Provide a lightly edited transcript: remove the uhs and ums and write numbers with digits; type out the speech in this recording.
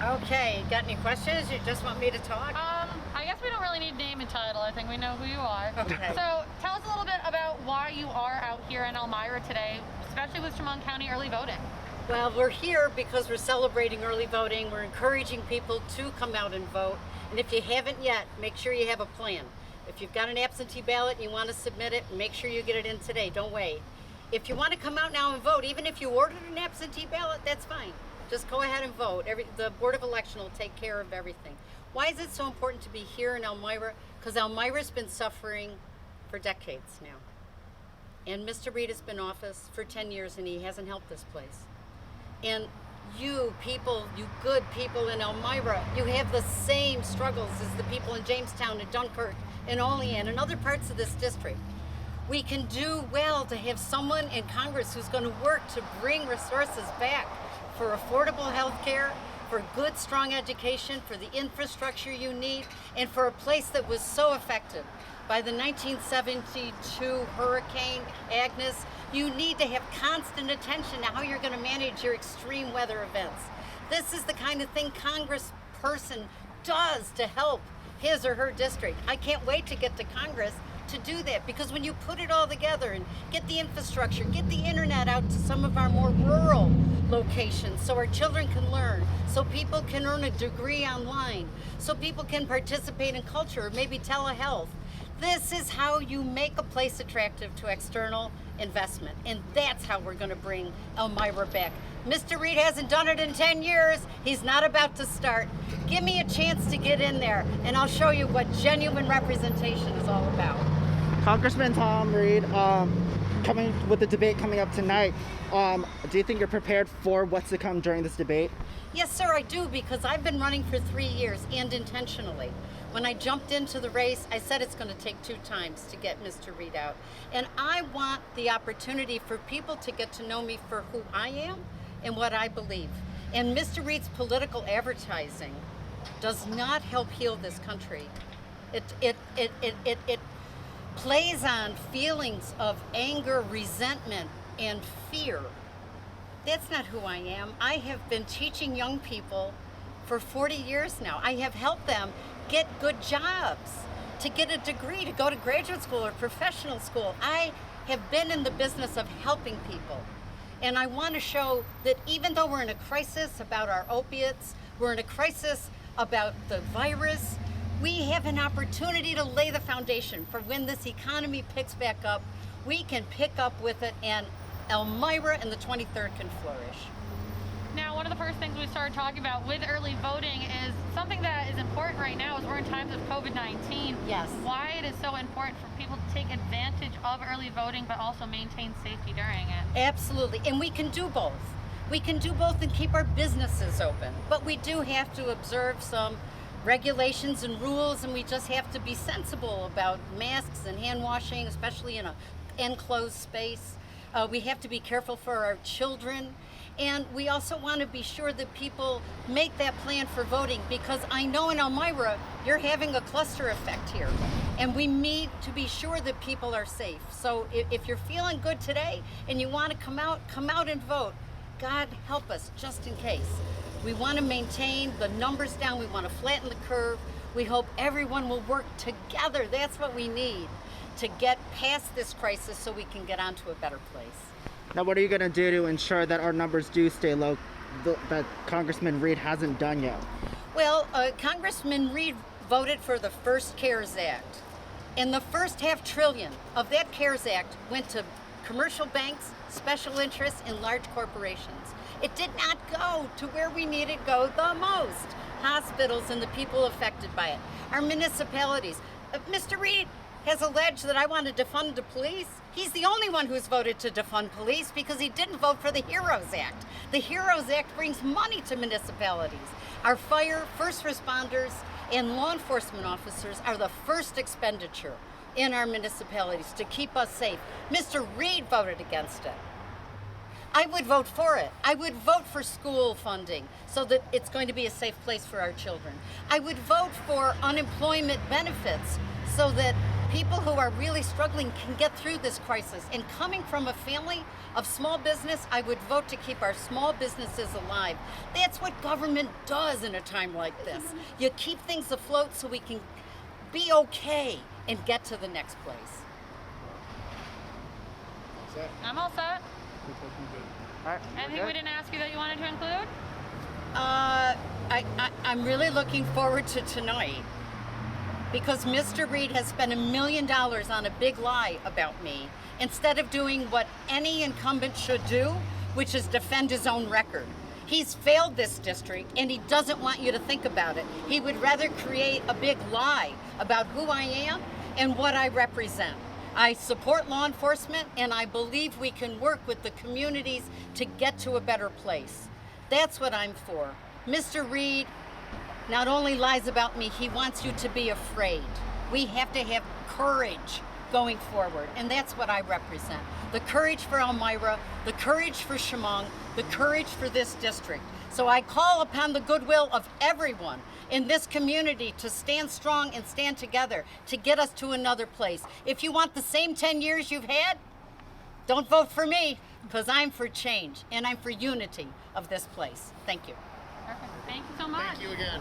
Okay, got any questions? You just want me to talk? I guess we don't really need name and title. I think we know who you are. Okay. So tell us a little bit about why you are out here in Elmira today, especially with Chemung County early voting. Well, we're here because we're celebrating early voting. We're encouraging people to come out and vote. And if you haven't yet, make sure you have a plan. If you've got an absentee ballot and you want to submit it, make sure you get it in today. Don't wait. If you want to come out now and vote, even if you ordered an absentee ballot, that's fine. Just go ahead and vote. The Board of Election will take care of everything. Why is it so important to be here in Elmira? Because Elmira's been suffering for decades now. And Mr. Reed has been in office for 10 years and he hasn't helped this place. And you people, you good people in Elmira, you have the same struggles as the people in Jamestown and Dunkirk and Olean and other parts of this district. We can do well to have someone in Congress who's going to work to bring resources back for affordable health care, for good, strong education, for the infrastructure you need, and for a place that was so affected by the 1972 Hurricane Agnes. You need to have constant attention to how you're going to manage your extreme weather events. This is the kind of thing Congressperson does to help his or her district. I can't wait to get to Congress to do that, because when you put it all together and get the infrastructure, get the internet out to some of our more rural locations so our children can learn, so people can earn a degree online, so people can participate in culture, or maybe telehealth. This is how you make a place attractive to external investment, and that's how we're going to bring Elmira back. Mr. Reed hasn't done it in 10 years. He's not about to start. Give me a chance to get in there, and I'll show you what genuine representation is all about. Congressman Tom Reed, coming with the debate coming up tonight, do you think you're prepared for what's to come during this debate? Yes, sir, I do, because I've been running for 3 years, and intentionally. When I jumped into the race, I said it's going to take 2 times to get Mr. Reed out. And I want the opportunity for people to get to know me for who I am and what I believe. And Mr. Reed's political advertising does not help heal this country. It plays on feelings of anger, resentment, and fear. That's not who I am. I have been teaching young people for 40 years now. I have helped them get good jobs, to get a degree, to go to graduate school or professional school. I have been in the business of helping people. And I want to show that even though we're in a crisis about our opiates, we're in a crisis about the virus, we have an opportunity to lay the foundation for when this economy picks back up, we can pick up with it, and Elmira and the 23rd can flourish. Now, one of the first things we started talking about with early voting is something that is important right now is we're in times of COVID-19. Yes. Why it is so important for people to take advantage of early voting but also maintain safety during it. Absolutely, and we can do both. We can do both and keep our businesses open, but we do have to observe some regulations and rules, and we just have to be sensible about masks and hand washing, especially in an enclosed space. We have to be careful for our children, and we also want to be sure that people make that plan for voting, because I know in Elmira you're having a cluster effect here, and we need to be sure that people are safe. So if you're feeling good today and you want to come out and vote. God help us, just in case. We want to maintain the numbers down. We want to flatten the curve. We hope everyone will work together. That's what we need to get past this crisis so we can get onto a better place. Now, what are you going to do to ensure that our numbers do stay low, that Congressman Reed hasn't done yet? Well, Congressman Reed voted for the first CARES Act. And the first $500 billion of that CARES Act went to commercial banks, special interests, and large corporations. It did not go to where we need it go the most, hospitals and the people affected by it. Our municipalities. Mr. Reed has alleged that I want to defund the police. He's the only one who's voted to defund police because he didn't vote for the HEROES Act. The HEROES Act brings money to municipalities. Our fire, first responders, and law enforcement officers are the first expenditure in our municipalities to keep us safe. Mr. Reed voted against it. I would vote for it. I would vote for school funding so that it's going to be a safe place for our children. I would vote for unemployment benefits so that people who are really struggling can get through this crisis. And coming from a family of small business, I would vote to keep our small businesses alive. That's what government does in a time like this. You keep things afloat so we can be okay and get to the next place. I'm all set. All right, Anything we're we good? didn't ask you that you wanted to include? I'm really looking forward to tonight because Mr. Reed has spent $1 million on a big lie about me instead of doing what any incumbent should do, which is defend his own record. He's failed this district and he doesn't want you to think about it. He would rather create a big lie about who I am and what I represent. I support law enforcement and I believe we can work with the communities to get to a better place. That's what I'm for. Mr. Reed not only lies about me, he wants you to be afraid. We have to have courage going forward, and that's what I represent. The courage for Elmira, the courage for Chemung, the courage for this district. So I call upon the goodwill of everyone in this community to stand strong and stand together to get us to another place. If you want the same 10 years you've had, don't vote for me, because I'm for change and I'm for unity of this place. Thank you. Perfect. Thank you so much. Thank you again.